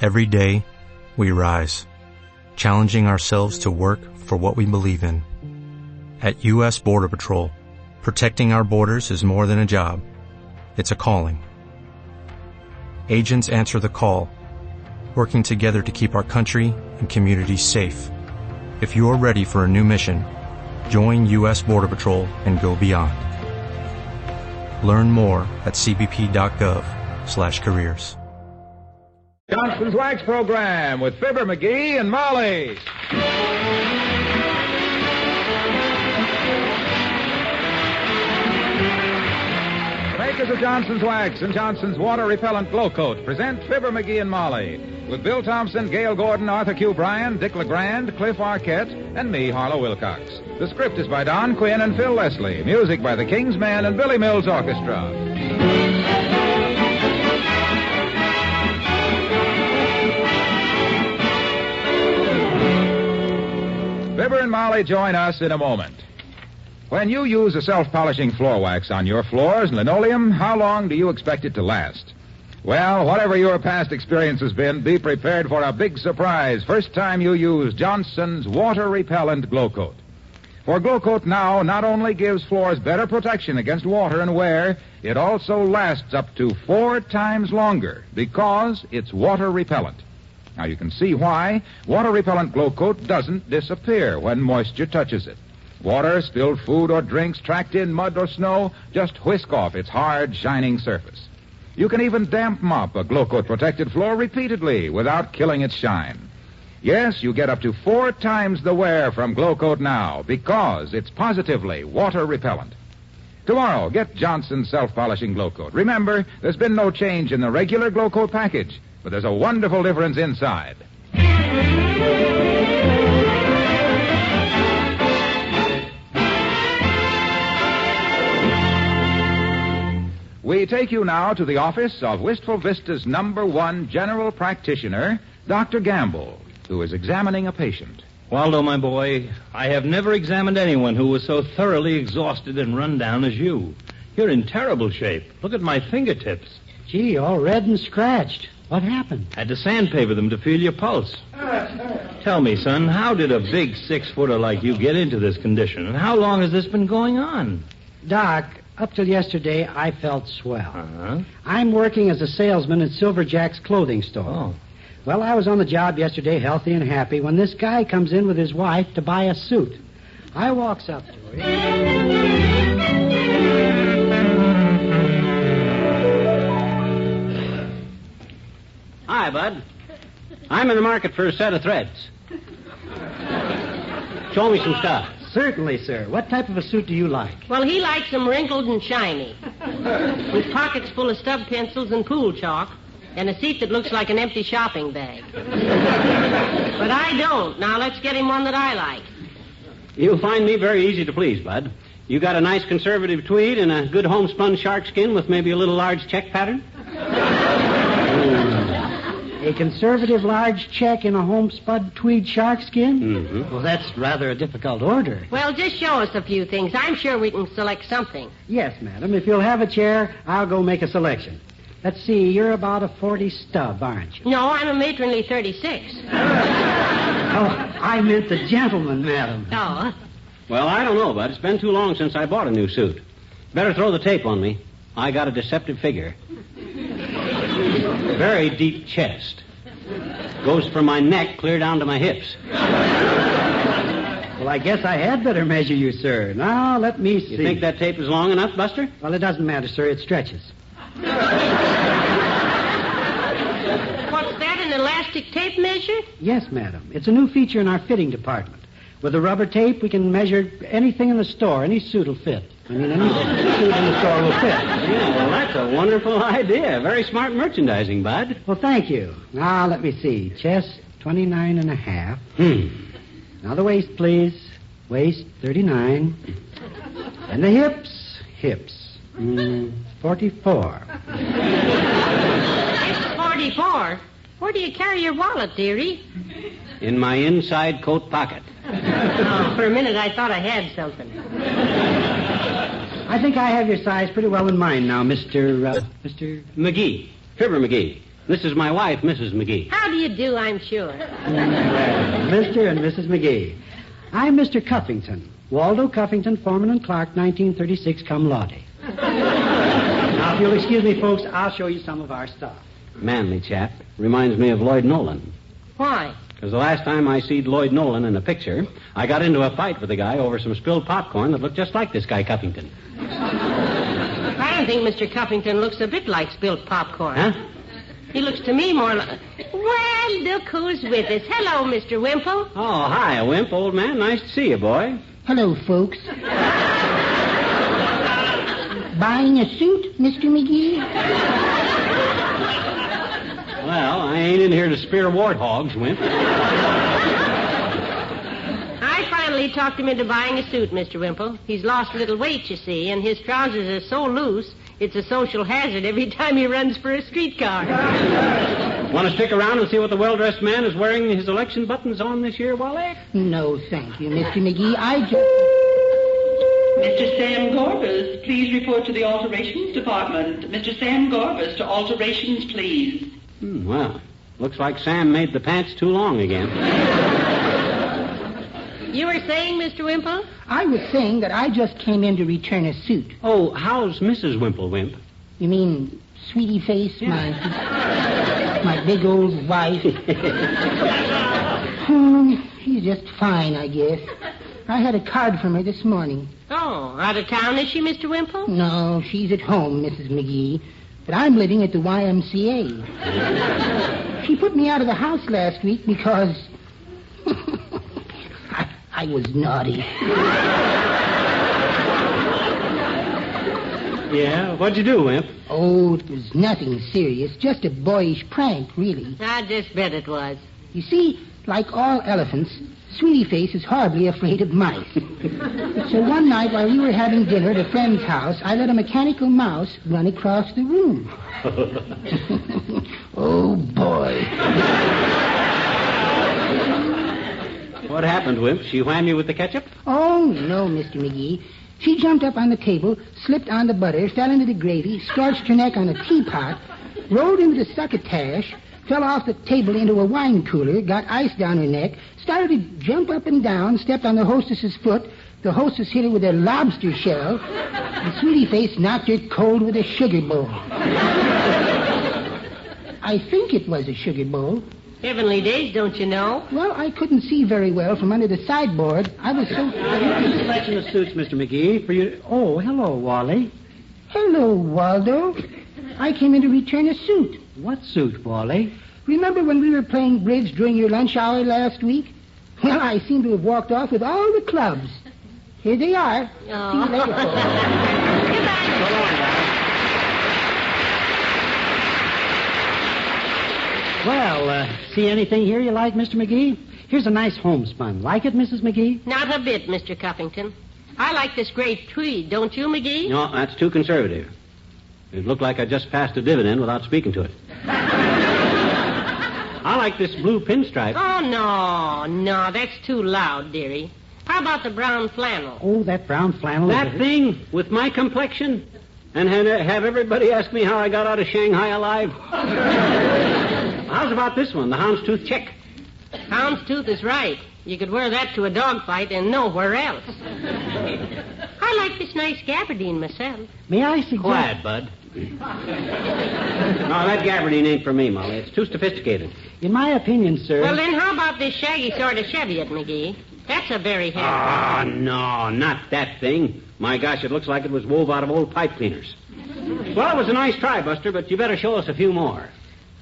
Every day, we rise, challenging ourselves to work for what we believe in. At U.S. Border Patrol, protecting our borders is more than a job. It's a calling. Agents answer the call, working together to keep our country and communities safe. If you are ready for a new mission, join U.S. Border Patrol and go beyond. Learn more at cbp.gov/careers. Johnson's Wax Program with Fibber McGee and Molly. Makers of Johnson's Wax and Johnson's Water Repellent Glow Coat present Fibber McGee and Molly with Bill Thompson, Gail Gordon, Arthur Q. Bryan, Dick LeGrand, Cliff Arquette, and me, Harlow Wilcox. The script is by Don Quinn and Phil Leslie. Music by the King's Men and Billy Mills Orchestra. Fibber and Molly join us in a moment. When you use a self-polishing floor wax on your floors and linoleum, how long do you expect it to last? Well, whatever your past experience has been, be prepared for a big surprise first time you use Johnson's Water Repellent Glow Coat. For Glow Coat now not only gives floors better protection against water and wear, it also lasts up to 4 times longer because it's water repellent. Now you can see why. Water Repellent Glow Coat doesn't disappear when moisture touches it. Water, spilled food or drinks, tracked in mud or snow, just whisk off its hard, shining surface. You can even damp mop a Glow Coat protected floor repeatedly without killing its shine. Yes, you get up to 4 times the wear from Glow Coat now because it's positively water repellent. Tomorrow, get Johnson's self-polishing Glow Coat. Remember, there's been no change in the regular Glow Coat package, but there's a wonderful difference inside. We take you now to the office of Wistful Vista's #1 general practitioner, Dr. Gamble, who is examining a patient. Waldo, my boy, I have never examined anyone who was so thoroughly exhausted and run down as you. You're in terrible shape. Look at my fingertips. Gee, all red and scratched. What happened? Had to sandpaper them to feel your pulse. Tell me, son, how did a big 6-footer like you get into this condition? And how long has this been going on? Doc, up till yesterday, I felt swell. Uh-huh. I'm working as a salesman at Silver Jack's clothing store. Oh. Well, I was on the job yesterday, healthy and happy, when this guy comes in with his wife to buy a suit. I walks up to her. Hi, Bud. I'm in the market for a set of threads. Show me some stuff. Certainly, sir. What type of a suit do you like? Well, he likes them wrinkled and shiny, with pockets full of stub pencils and pool chalk, and a seat that looks like an empty shopping bag. But I don't. Now, let's get him one that I like. You'll find me very easy to please, Bud. You got a nice conservative tweed and a good homespun shark skin with maybe a little large check pattern? A conservative large check in a homespun tweed shark skin? Mm-hmm. Well, that's rather a difficult order. Well, just show us a few things. I'm sure we can select something. Yes, madam. If you'll have a chair, I'll go make a selection. Let's see, you're about a 40 stub, aren't you? No, I'm a matronly 36. Oh, I meant the gentleman, madam. Oh. Well, I don't know, Bud. It's been too long since I bought a new suit. Better throw the tape on me. I got a deceptive figure. Very deep chest. Goes from my neck clear down to my hips. Well, I guess I had better measure you, sir. Now, let me see. You think that tape is long enough, Buster? Well, it doesn't matter, sir. It stretches. What's that, an elastic tape measure? Yes, madam. It's a new feature in our fitting department. With the rubber tape, we can measure anything in the store. Any suit will fit. I mean, any suit in the store will fit. Yeah, well, that's a wonderful idea. Very smart merchandising, Bud. Well, thank you. Now, let me see. Chest, 29 and a half. Now, the waist, please. Waist, 39. And the hips. 44. It's 44. Where do you carry your wallet, dearie? In my inside coat pocket. Oh, for a minute I thought I had something. I think I have your size pretty well in mind now, Mr. McGee. Fibber McGee. This is my wife, Mrs. McGee. How do you do, I'm sure. Mr. and Mrs. McGee. I'm Mr. Cuffington. Waldo Cuffington, Foreman and Clark, 1936, cum laude. Now, if you'll excuse me, folks, I'll show you some of our stuff. Manly chap. Reminds me of Lloyd Nolan. Why? Because the last time I seed Lloyd Nolan in a picture, I got into a fight with a guy over some spilled popcorn that looked just like this guy Cuffington. I don't think Mr. Cuffington looks a bit like spilt popcorn. Huh? He looks to me more like... Well, look who's with us. Hello, Mr. Wimple. Oh, hi, Wimp, old man. Nice to see you, boy. Hello, folks. Buying a suit, Mr. McGee? Well, I ain't in here to spear warthogs, Wimp. I finally talked him into buying a suit, Mr. Wimple. He's lost a little weight, you see, and his trousers are so loose, it's a social hazard every time he runs for a streetcar. Want to stick around and see what the well-dressed man is wearing his election buttons on this year, Wally? No, thank you, Mr. McGee. I just... Mr. Sam Gorbis, please report to the alterations department. Mr. Sam Gorbis, to alterations, please. Well, looks like Sam made the pants too long again. You were saying, Mr. Wimple? I was saying that I just came in to return a suit. Oh, how's Mrs. Wimple, Wimp? You mean Sweetie Face, my big old wife? She's just fine, I guess. I had a card from her this morning. Oh, out of town, is she, Mr. Wimple? No, she's at home, Mrs. McGee. But I'm living at the YMCA. She put me out of the house last week because... I was naughty. Yeah? What'd you do, Wimp? Oh, it was nothing serious. Just a boyish prank, really. I just bet it was. You see, like all elephants, Sweetie Face is horribly afraid of mice. So one night while we were having dinner at a friend's house, I let a mechanical mouse run across the room. Oh, boy. What happened, Wimp? She whammed you with the ketchup? Oh, no, Mr. McGee. She jumped up on the table, slipped on the butter, fell into the gravy, scorched her neck on a teapot, rolled into the succotash, fell off the table into a wine cooler, got ice down her neck, started to jump up and down, stepped on the hostess's foot. The hostess hit her with a lobster shell, and Sweetie Face knocked her cold with a sugar bowl. I think it was a sugar bowl. Heavenly days, don't you know? Well, I couldn't see very well from under the sideboard. I was so... Selection of suits, Mr. McGee, for you... Oh, hello, Wally. Hello, Waldo. I came in to return a suit. What suit, Wally? Remember when we were playing bridge during your lunch hour last week? Well, I seem to have walked off with all the clubs. Here they are. Oh. See you later. Goodbye. So long, guys. Well, see anything here you like, Mr. McGee? Here's a nice homespun. Like it, Mrs. McGee? Not a bit, Mr. Cuffington. I like this gray tweed, don't you, McGee? No, that's too conservative. It looked like I just passed a dividend without speaking to it. I like this blue pinstripe. Oh, no, that's too loud, dearie. How about the brown flannel? Oh, that brown flannel. That thing with my complexion? And have everybody ask me how I got out of Shanghai alive? How's about this one, the houndstooth check? Houndstooth is right. You could wear that to a dogfight and nowhere else. I like this nice gabardine myself. May I suggest... Quiet, Bud. No, that gabardine ain't for me, Molly. It's too sophisticated. In my opinion, sir... Well, then how about this shaggy sort of Cheviot, McGee? That's a very heavy... Ah, no, not that thing. My gosh, it looks like it was wove out of old pipe cleaners. Well, it was a nice try, Buster, but you better show us a few more.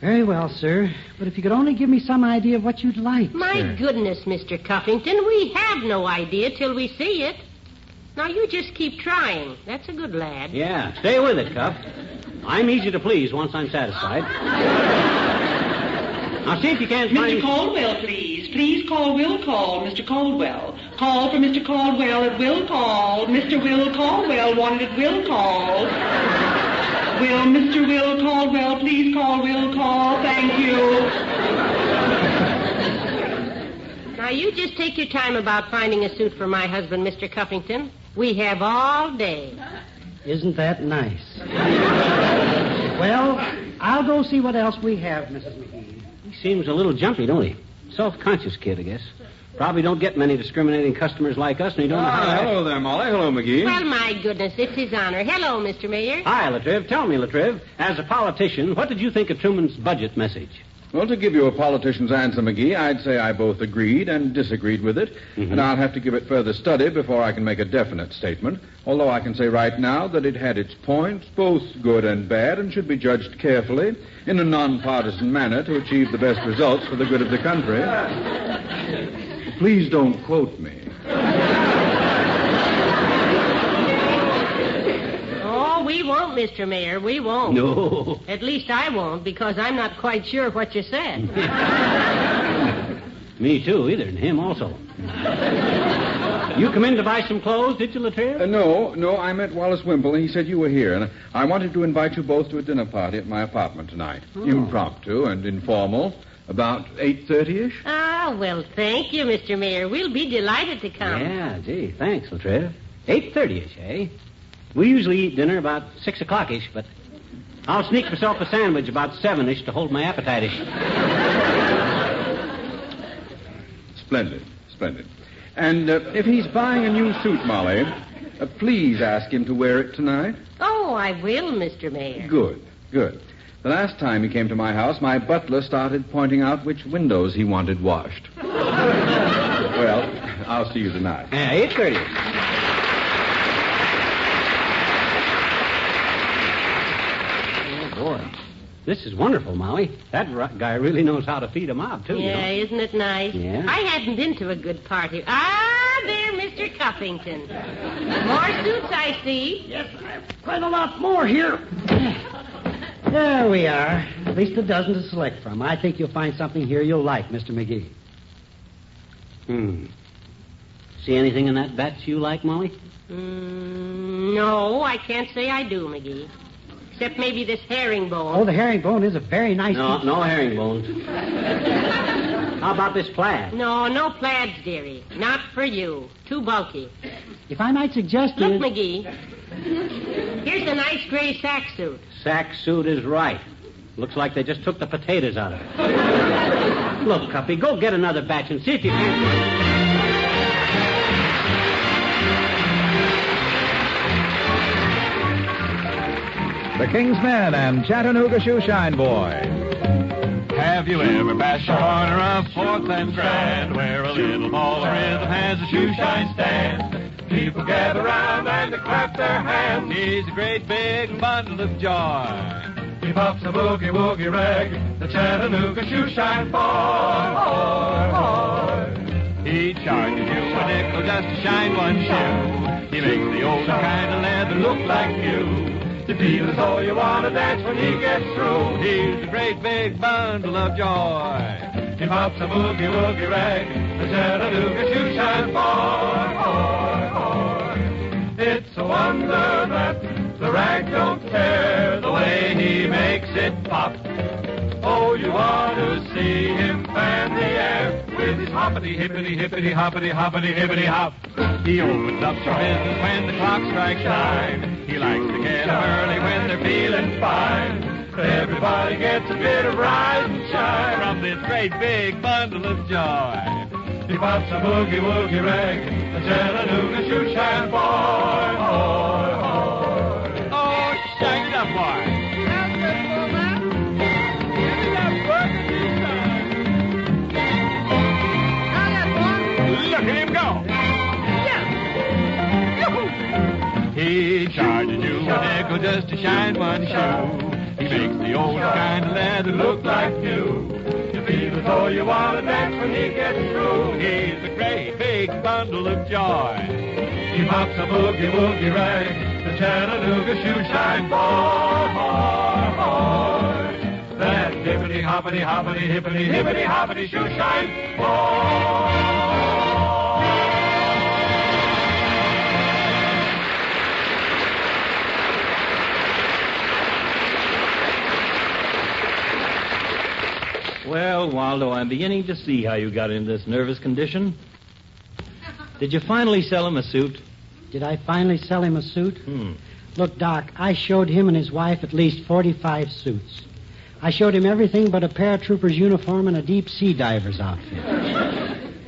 Very well, sir. But if you could only give me some idea of what you'd like, My sir. goodness, Mr. Cuffington, we have no idea till we see it. Now, you just keep trying. That's a good lad. Yeah, stay with it, Cuff. I'm easy to please once I'm satisfied. Now, see if you can't find... Mr. Caldwell, please. Please call Will Call, Mr. Caldwell. Call for Mr. Caldwell at Will Call. Mr. Will Caldwell wanted at Will Call. Will, Mr. Will Caldwell, please call Will Call. Thank you. Now, you just take your time about finding a suit for my husband, Mr. Cuffington. We have all day. Isn't that nice? Well, I'll go see what else we have, Mrs. McGee. He seems a little jumpy, don't he? Self-conscious kid, I guess. Probably don't get many discriminating customers like us, and he don't know how to... Hello there, Molly. Hello, McGee. Well, my goodness, it's his honor. Hello, Mr. Mayor. Hi, Latriv. Tell me, Latriv, as a politician, what did you think of Truman's budget message? Well, to give you a politician's answer, McGee, I'd say I both agreed and disagreed with it, and I'll have to give it further study before I can make a definite statement, although I can say right now that it had its points, both good and bad, and should be judged carefully in a nonpartisan manner to achieve the best results for the good of the country. Please don't quote me. We won't, Mr. Mayor. We won't. No. At least I won't, because I'm not quite sure what you said. Me too, either, and him also. You come in to buy some clothes, did you, Latriv? No, I met Wallace Wimple, and he said you were here, and I wanted to invite you both to a dinner party at my apartment tonight. Impromptu and informal, about 8:30-ish. Ah, well, thank you, Mr. Mayor. We'll be delighted to come. Yeah, gee, thanks, Latriv. 8:30-ish, eh? We usually eat dinner about 6 o'clock-ish, but I'll sneak myself a sandwich about 7-ish to hold my appetite-ish. Splendid. And if he's buying a new suit, Molly, please ask him to wear it tonight. Oh, I will, Mr. Mayor. Good. The last time he came to my house, my butler started pointing out which windows he wanted washed. Well, I'll see you tonight. 8:30. Boy, this is wonderful, Molly. That guy really knows how to feed a mob, too. Yeah, you know? Isn't it nice? Yeah. I hadn't been to a good party. Ah, there, Mr. Cuffington. More suits, I see. Yes, I have quite a lot more here. There we are. At least a dozen to select from. I think you'll find something here you'll like, Mr. McGee. See anything in that batch you like, Molly? No, I can't say I do, McGee. Except maybe this herringbone. Oh, the herringbone is a very nice piece. No herringbones. How about this plaid? No plaids, dearie. Not for you. Too bulky. If I might suggest... Look, McGee. Here's a nice gray sack suit. Sack suit is right. Looks like they just took the potatoes out of it. Look, Cuppy, go get another batch and see if you can... The King's Men and Chattanooga Shoeshine Boy. Have you ever passed the corner of 4th and Strand, where a little ball of rhythm has a shoeshine stand? People gather round and they clap their hands. He's a great big bundle of joy. He pops a boogie-woogie rag, the Chattanooga Shoeshine Boy. He charges you a nickel just to shine one shoe. He makes the old kind of leather look like new. To feel as though you want to dance when he gets through. He's a great big bundle of joy. He pops a boogie-woogie rag, the Chattanooga Shoeshine Boy. It's a wonder that the rag don't tear the way he makes it pop. Oh, you ought to see him fan the air with his hoppity, hippity, hippity, hoppity, hoppity, hippity, hop. He opens up for business when the clock strikes 9. He likes to get them early when they're feeling fine. Everybody gets a bit of rise and shine from this great big bundle of joy. He pops a boogie-woogie rag, the Chattanooga Shoeshine Boy. Oh, shake it up, boy. Look at him go. He charges you a nickel just to shine one shoe. He makes the old kind of leather look like new. You feel as though you want to dance when he gets through. He's a great big bundle of joy. He pops a boogie-woogie rag, the Chattanooga Shoeshine Boy. That hippity-hoppity, hoppity, hippity, hippity, hoppity shoeshine boy. Well, Waldo, I'm beginning to see how you got into this nervous condition. Did you finally sell him a suit? Did I finally sell him a suit? Look, Doc, I showed him and his wife at least 45 suits. I showed him everything but a paratrooper's uniform and a deep sea diver's outfit.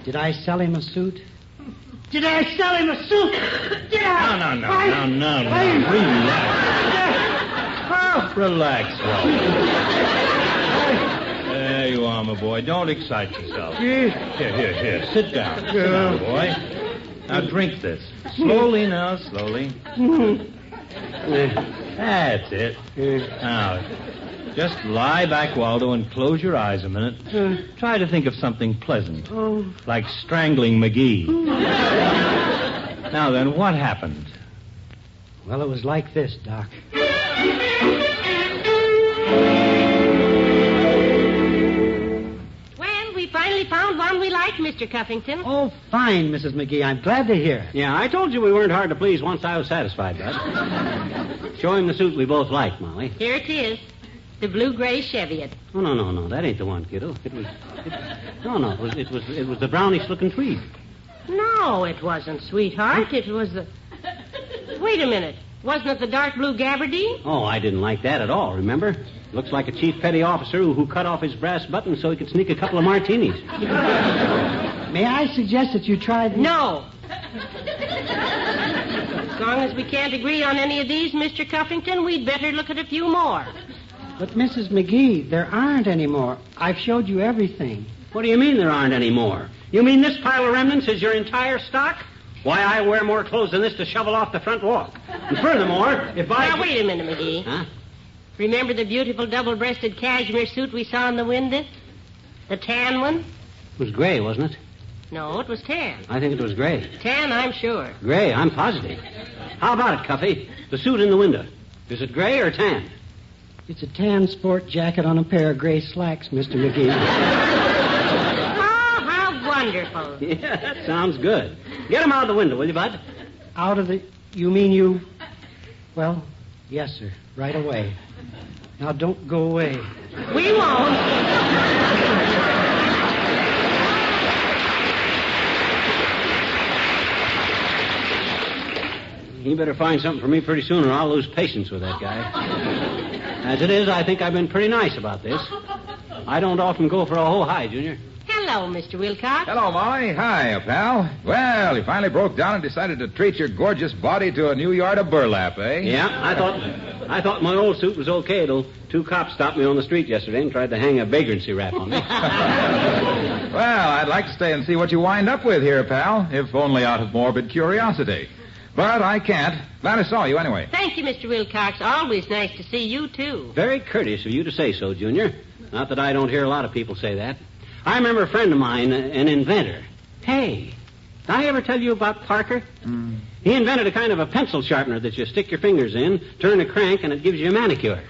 Did I sell him a suit? Did I sell him a suit? Did I? No. Relax, Waldo. There you are, my boy. Don't excite yourself. Here. Sit down. Sit down, boy. Now drink this. Slowly now, slowly. That's it. Now, just lie back, Waldo, and close your eyes a minute. Try to think of something pleasant. Like strangling McGee. Now then, what happened? Well, it was like this, Doc. Well, we finally found one we like, Mr. Cuffington. Oh, fine, Mrs. McGee. I'm glad to hear. Yeah, I told you we weren't hard to please once I was satisfied, Bud. Show him the suit we both like, Molly. Here it is. The blue-gray Cheviot. Oh, no. That ain't the one, kiddo. It was the brownish-looking tweed. No, it wasn't, sweetheart. It was the... Wait a minute. Wasn't it the dark blue gabardine? Oh, I didn't like that at all, remember? Looks like a chief petty officer who cut off his brass button so he could sneak a couple of martinis. May I suggest that you try the... No. As long as we can't agree on any of these, Mr. Cuffington, we'd better look at a few more. But, Mrs. McGee, there aren't any more. I've showed you everything. What do you mean there aren't any more? You mean this pile of remnants is your entire stock? Why, I wear more clothes than this to shovel off the front walk. And furthermore, if I... Now, wait a minute, McGee. Huh? Remember the beautiful double-breasted cashmere suit we saw in the window? The tan one? It was gray, wasn't it? No, it was tan. I think it was gray. Tan, I'm sure. Gray, I'm positive. How about it, Cuffy? The suit in the window. Is it gray or tan? It's a tan sport jacket on a pair of gray slacks, Mr. McGee. Oh, how wonderful. Yeah, that sounds good. Get him out of the window, will you, Bud? Out of the... You mean you... Well, yes, sir. Right away. Now, don't go away. We won't. He better find something for me pretty soon or I'll lose patience with that guy. As it is, I think I've been pretty nice about this. I don't often go for a whole high, Junior. Hello, Mr. Wilcox. Hello, Molly. Hi, pal. Well, you finally broke down and decided to treat your gorgeous body to a new yard of burlap, eh? Yeah, I thought my old suit was okay, though. 2 cops stopped me on the street yesterday and tried to hang a vagrancy rap on me. Well, I'd like to stay and see what you wind up with here, pal, if only out of morbid curiosity. But I can't. Glad I saw you anyway. Thank you, Mr. Wilcox. Always nice to see you, too. Very courteous of you to say so, Junior. Not that I don't hear a lot of people say that. I remember a friend of mine, an inventor. Hey, did I ever tell you about Parker? He invented a kind of a pencil sharpener that you stick your fingers in, turn a crank, and it gives you a manicure.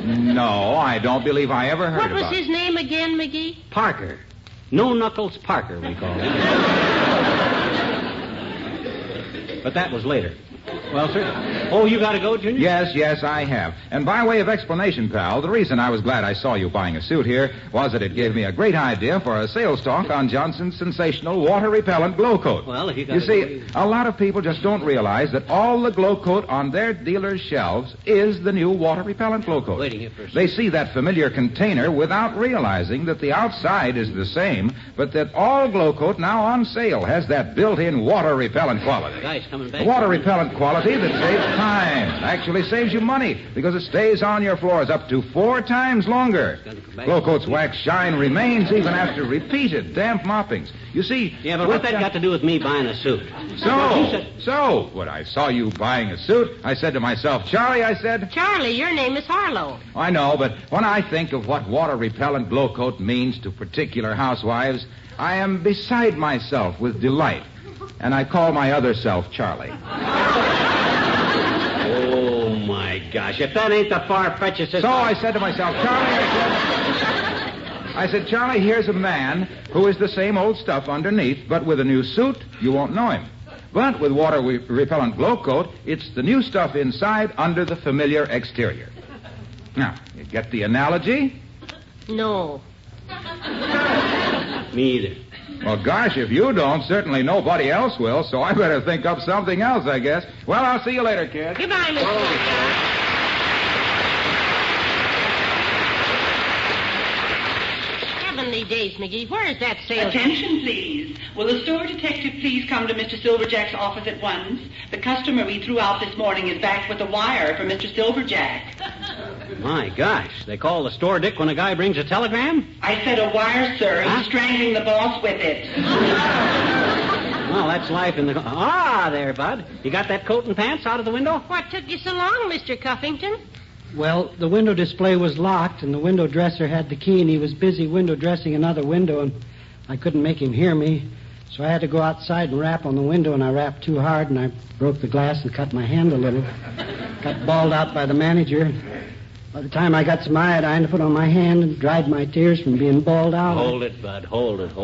No, I don't believe I ever heard about it. What was his name again, McGee? Parker. No Knuckles Parker, we call him. But that was later. Well, sir? Oh, you got to go, Junior? Yes, I have. And by way of explanation, pal, the reason I was glad I saw you buying a suit here was that it gave me a great idea for a sales talk on Johnson's sensational water-repellent glow coat. Well, if you got You see, a lot of people just don't realize that all the glow coat on their dealers' shelves is the new water-repellent glow coat. Waiting here for a second. They see that familiar container without realizing that the outside is the same, but that all glow coat now on sale has that built-in water-repellent quality. The guy's coming back. The water-repellent quality that saves time. Actually saves you money because it stays on your floors up to 4 times longer. Glow Coat's wax shine remains even after repeated damp moppings. You see... Yeah, but what's that got to do with me buying a suit? So, when I saw you buying a suit, I said to myself, Charlie, I said... Charlie, your name is Harlow. I know, but when I think of what water-repellent Glow Coat means to particular housewives, I am beside myself with delight. And I call my other self Charlie. Oh, my gosh. If that ain't the far-fetchedest... So I said to myself, Charlie, I said, Charlie, here's a man who is the same old stuff underneath, but with a new suit, you won't know him. But with water-repellent Glow Coat, it's the new stuff inside under the familiar exterior. Now, you get the analogy? No. Me either. Well, gosh, if you don't, certainly nobody else will, so I better think up something else, I guess. Well, I'll see you later, kid. Goodbye, Mr. Heavenly days, McGee. Where is that salesman? Attention, please. Will the store detective please come to Mr. Silverjack's office at once? The customer we threw out this morning is back with a wire for Mr. Silverjack. My gosh, they call the store dick when a guy brings a telegram? I said a wire, sir. He's strangling the boss with it. Well, that's life in the... Ah, there, Bud. You got that coat and pants out of the window? What took you so long, Mr. Cuffington? Well, the window display was locked, and the window dresser had the key, and he was busy window dressing another window, and I couldn't make him hear me. So I had to go outside and rap on the window, and I rapped too hard, and I broke the glass and cut my hand a little. Got bawled out by the manager. By the time I got some iodine to put on my hand and dried my tears from being bawled out... Hold it, Bud. Hold it.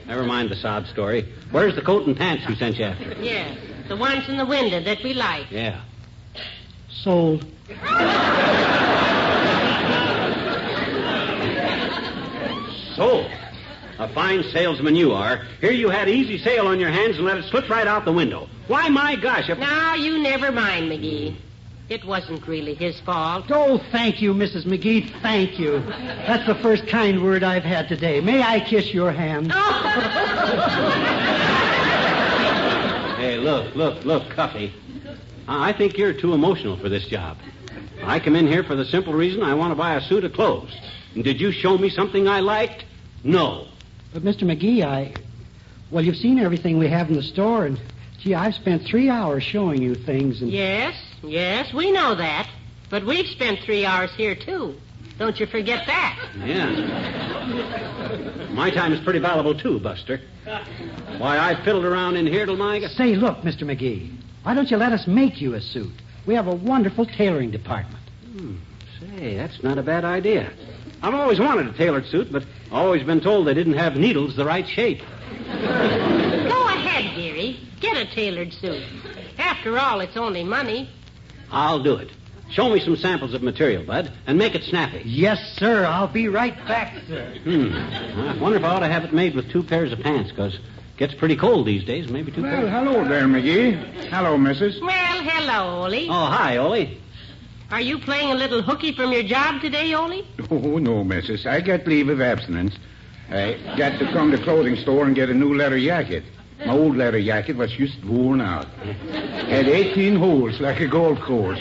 Never mind the sob story. Where's the coat and pants we sent you after? Yes, the ones in the window that we like. Yeah. Sold. Sold. A fine salesman you are. Here you had easy sale on your hands and let it slip right out the window. Why, my gosh. Now, you never mind, McGee. It wasn't really his fault. Oh, thank you, Mrs. McGee. Thank you. That's the first kind word I've had today. May I kiss your hand? Hey, look, Cuffy. I think you're too emotional for this job. I come in here for the simple reason I want to buy a suit of clothes. And did you show me something I liked? No. But, Mr. McGee, Well, you've seen everything we have in the store, and, gee, I've spent 3 hours showing you things, and... Yes, we know that. But we've spent 3 hours here, too. Don't you forget that. Yeah. My time is pretty valuable, too, Buster. Why, I fiddled around in here till my... Say, look, Mr. McGee, why don't you let us make you a suit? We have a wonderful tailoring department. Say, that's not a bad idea. I've always wanted a tailored suit, but always been told they didn't have needles the right shape. Go ahead, dearie. Get a tailored suit. After all, it's only money. I'll do it. Show me some samples of material, Bud, and make it snappy. Yes, sir. I'll be right back, sir. I wonder if I ought to have it made with 2 pairs of pants, because it gets pretty cold these days. Maybe 2 pairs. Well, hello there, McGee. Hello, Mrs. Well, hello, Ole. Oh, hi, Ole. Are you playing a little hooky from your job today, Ole? Oh, no, Mrs. I got leave of abstinence. I got to come to the clothing store and get a new leather jacket. My old leather jacket was just worn out. Had 18 holes like a golf course.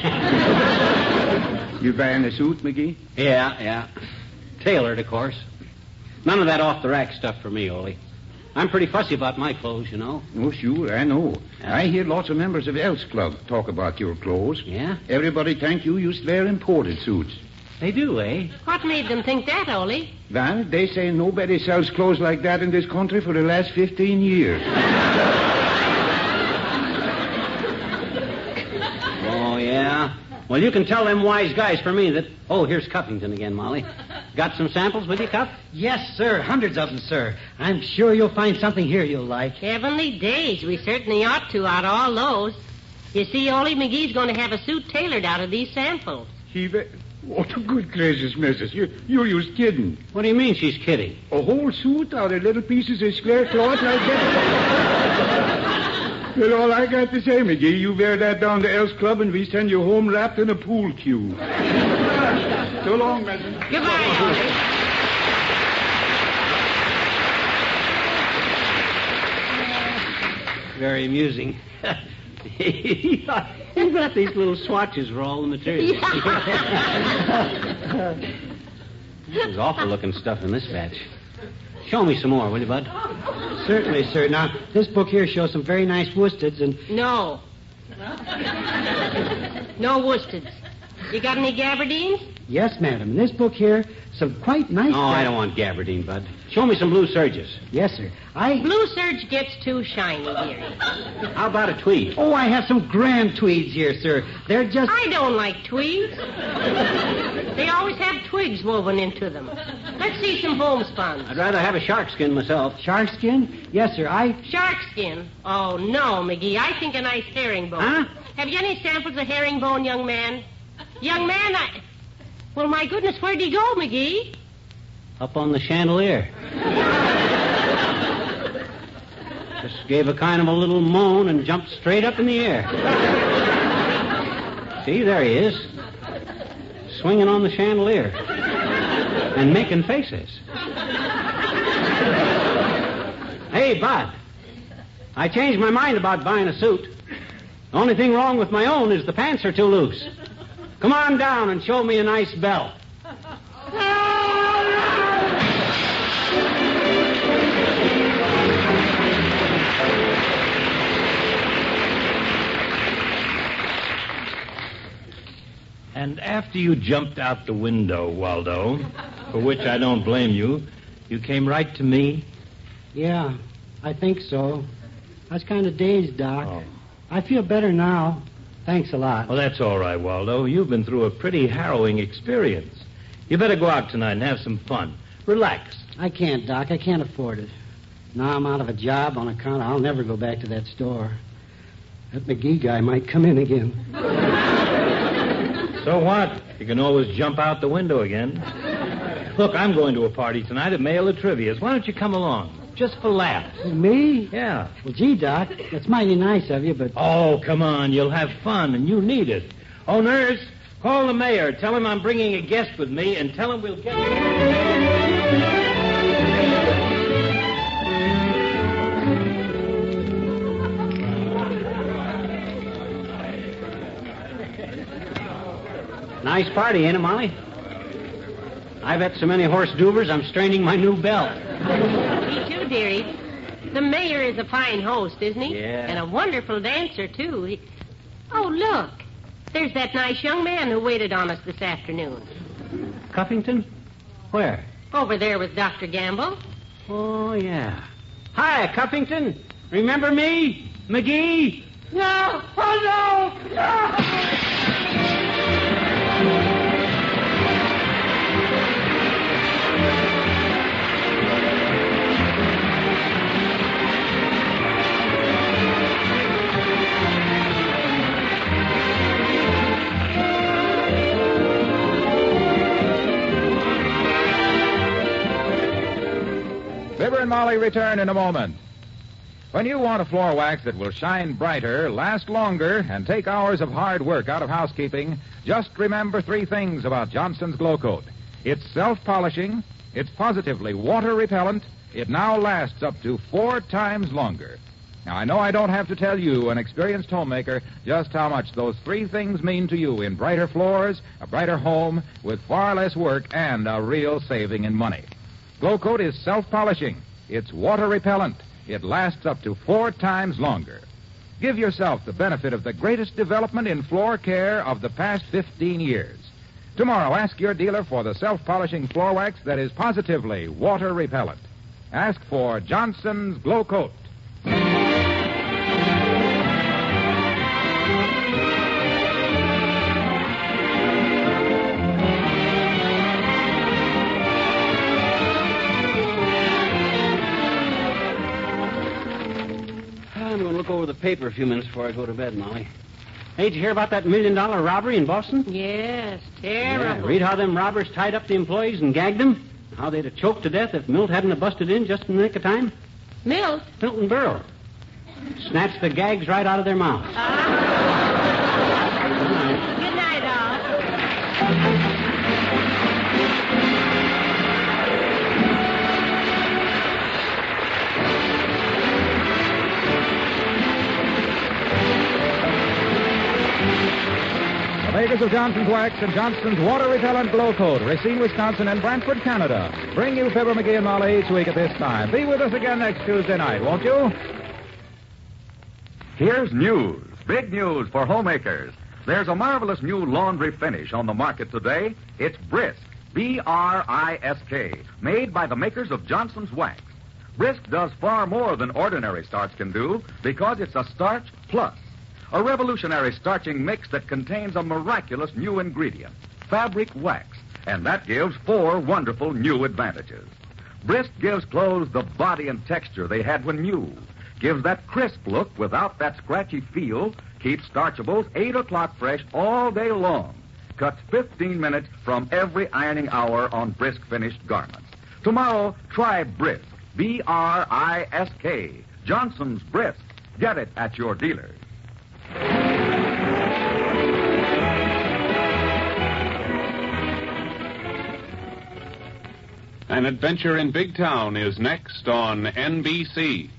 You buying a suit, McGee? Yeah. Tailored, of course. None of that off-the-rack stuff for me, Ole. I'm pretty fussy about my clothes, you know. Oh, sure, I know. I hear lots of members of Elks Club talk about your clothes. Yeah? Everybody think you used to wear imported suits. They do, eh? What made them think that, Ole? Well, they say nobody sells clothes like that in this country for the last 15 years. Oh, yeah? Well, you can tell them wise guys for me that... Oh, here's Cuffington again, Molly. Got some samples with you, Cuff? Yes, sir. Hundreds of them, sir. I'm sure you'll find something here you'll like. Heavenly days. We certainly ought to out of all those. You see, Ole McGee's going to have a suit tailored out of these samples. Oh, good gracious, Mrs. You're just kidding. What do you mean she's kidding? A whole suit out of little pieces of square cloth like that? Well, all I got to say, McGee, you wear that down to Elks Club and we send you home wrapped in a pool cue. So long, Mrs. Goodbye, Ole. Very amusing. You got these little swatches for all the material. There's awful-looking stuff in this batch. Show me some more, will you, Bud? Certainly, sir. Now, this book here shows some very nice worsteds and... No. No worsteds. You got any gabardines? Yes, madam. In this book here, some quite nice... Oh, I don't want gabardine, Bud. Show me some blue serges. Yes, sir. Blue serge gets too shiny, dearie. How about a tweed? Oh, I have some grand tweeds here, sir. They're just... I don't like tweeds. They always have twigs woven into them. Let's see some homespun. I'd rather have a shark skin myself. Shark skin? Yes, sir. Shark skin? Oh, no, McGee. I think a nice herringbone. Huh? Have you any samples of herringbone, young man? Young man, Well, my goodness, where'd he go, McGee? Up on the chandelier. Just gave a kind of a little moan and jumped straight up in the air. See, there he is. Swinging on the chandelier. and making faces. Hey, Bud. I changed my mind about buying a suit. The only thing wrong with my own is the pants are too loose. Come on down and show me a nice belt. And after you jumped out the window, Waldo, for which I don't blame you, you came right to me? Yeah, I think so. I was kind of dazed, Doc. Oh. I feel better now. Thanks a lot. Well, that's all right, Waldo. You've been through a pretty harrowing experience. You better go out tonight and have some fun. Relax. I can't, Doc. I can't afford it. Now I'm out of a job on account I'll never go back to that store. That McGee guy might come in again. So what? You can always jump out the window again. Look, I'm going to a party tonight at Mail of Trivia's. Why don't you come along? Just for laughs. Me? Yeah. Well, gee, Doc, that's mighty nice of you, but... Oh, come on. You'll have fun, and you need it. Oh, nurse, call the mayor. Tell him I'm bringing a guest with me, and tell him we'll get... Nice party, ain't it, Molly? I've had so many horse duvers, I'm straining my new belt. Me too, dearie. The mayor is a fine host, isn't he? Yeah. And a wonderful dancer, too. Oh, look. There's that nice young man who waited on us this afternoon. Cuffington? Where? Over there with Dr. Gamble. Oh, yeah. Hi, Cuffington. Remember me? McGee? No! Oh, no! No! Fibber and Molly return in a moment. When you want a floor wax that will shine brighter, last longer, and take hours of hard work out of housekeeping, just remember three things about Johnson's Glow Coat. It's self-polishing, it's positively water-repellent, it now lasts up to 4 times longer. Now, I know I don't have to tell you, an experienced homemaker, just how much those three things mean to you in brighter floors, a brighter home, with far less work, and a real saving in money. Glow Coat is self-polishing. It's water-repellent. It lasts up to 4 times longer. Give yourself the benefit of the greatest development in floor care of the past 15 years. Tomorrow, ask your dealer for the self-polishing floor wax that is positively water-repellent. Ask for Johnson's Glow Coat. I'm going to look over the paper a few minutes before I go to bed, Molly. Hey, did you hear about that $1 million robbery in Boston? Yes, terrible. Yeah, read how them robbers tied up the employees and gagged them. How they'd have choked to death if Milt hadn't have busted in just in the nick of time. Milt? Milton Berle. Snatched the gags right out of their mouths. Good night, all. The makers of Johnson's Wax and Johnson's Water-Repellent Glow Coat, Racine, Wisconsin, and Brantford, Canada, bring you Fibber McGee and Molly each week at this time. Be with us again next Tuesday night, won't you? Here's news, big news for homemakers. There's a marvelous new laundry finish on the market today. It's Brisk, B-R-I-S-K, made by the makers of Johnson's Wax. Brisk does far more than ordinary starch can do because it's a starch plus. A revolutionary starching mix that contains a miraculous new ingredient, fabric wax, and that gives 4 wonderful new advantages. Brisk gives clothes the body and texture they had when new, gives that crisp look without that scratchy feel, keeps starchables 8 o'clock fresh all day long, cuts 15 minutes from every ironing hour on Brisk finished garments. Tomorrow, try Brisk, B-R-I-S-K, Johnson's Brisk. Get it at your dealer. An Adventure in Big Town is next on NBC.